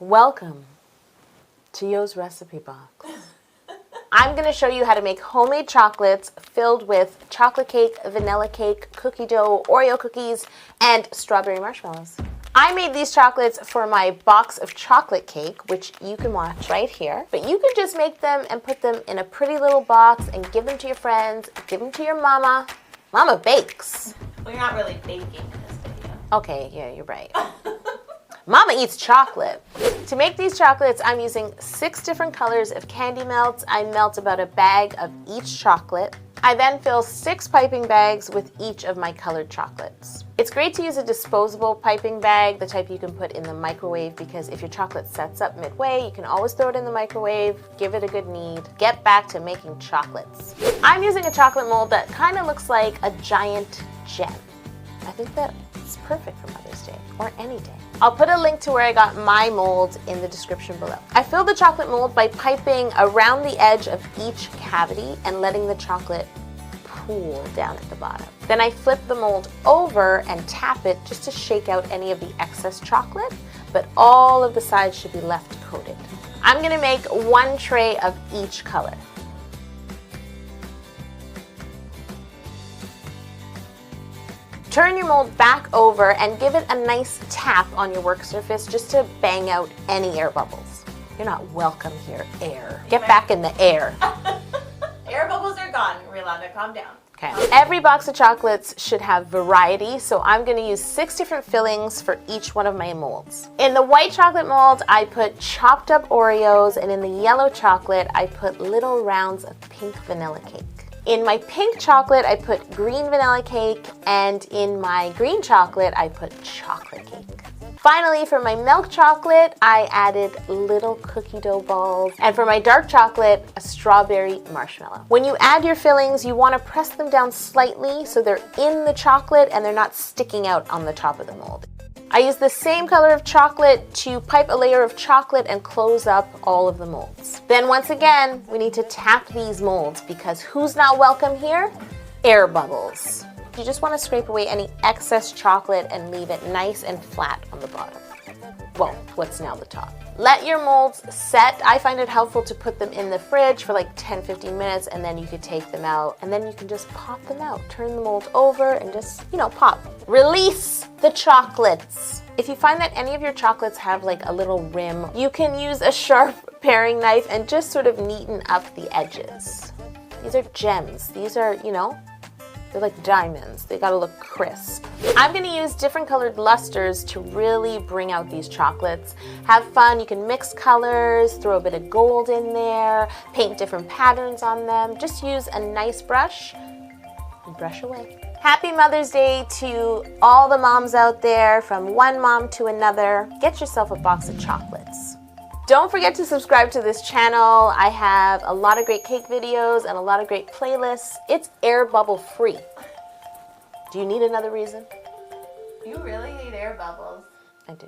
Welcome to Yo's Recipe Box. I'm going to show you how to make homemade chocolates filled with chocolate cake, vanilla cake, cookie dough, Oreo cookies, and strawberry marshmallows. I made these chocolates for my box of chocolate cake, which you can watch right here. But you can just make them and put them in a pretty little box and give them to your friends, give them to your mama. Mama bakes. Well, you're not really baking in this video. Okay, yeah, you're right. Mama eats chocolate. To make these chocolates, I'm using 6 different colors of candy melts. I melt about a bag of each chocolate. I then fill 6 piping bags with each of my colored chocolates. It's great to use a disposable piping bag, the type you can put in the microwave, because if your chocolate sets up midway, you can always throw it in the microwave, give it a good knead, get back to making chocolates. I'm using a chocolate mold that kind of looks like a giant gem. I think that's perfect for Mother's Day, or any day. I'll put a link to where I got my mold in the description below. I filled the chocolate mold by piping around the edge of each cavity and letting the chocolate pool down at the bottom. Then I flip the mold over and tap it just to shake out any of the excess chocolate, but all of the sides should be left coated. I'm gonna make 1 tray of each color. Turn your mold back over and give it a nice tap on your work surface just to bang out any air bubbles. You're not welcome here, air. Get back in the air. Air bubbles are gone. We're allowed to calm down. Okay. Every box of chocolates should have variety, so I'm going to use 6 different fillings for each one of my molds. In the white chocolate mold, I put chopped up Oreos, and in the yellow chocolate, I put little rounds of pink vanilla cake. In my pink chocolate, I put green vanilla cake, and in my green chocolate, I put chocolate cake. Finally, for my milk chocolate, I added little cookie dough balls, and for my dark chocolate, a strawberry marshmallow. When you add your fillings, you want to press them down slightly so they're in the chocolate and they're not sticking out on the top of the mold. I use the same color of chocolate to pipe a layer of chocolate and close up all of the molds. Then once again, we need to tap these molds because who's not welcome here? Air bubbles. You just want to scrape away any excess chocolate and leave it nice and flat on the bottom. Well, what's now the top. Let your molds set. I find it helpful to put them in the fridge for like 10-15 minutes, and then you could take them out and then you can just pop them out. Turn the mold over and just, pop. Release the chocolates. If you find that any of your chocolates have like a little rim, you can use a sharp paring knife and just sort of neaten up the edges. These are gems. These are, they're like diamonds. They gotta look crisp. I'm gonna use different colored lusters to really bring out these chocolates. Have fun. You can mix colors, throw a bit of gold in there, paint different patterns on them. Just use a nice brush and brush away. Happy Mother's Day to all the moms out there, from one mom to another. Get yourself a box of chocolates. Don't forget to subscribe to this channel. I have a lot of great cake videos and a lot of great playlists. It's air bubble free. Do you need another reason? You really hate air bubbles. I do.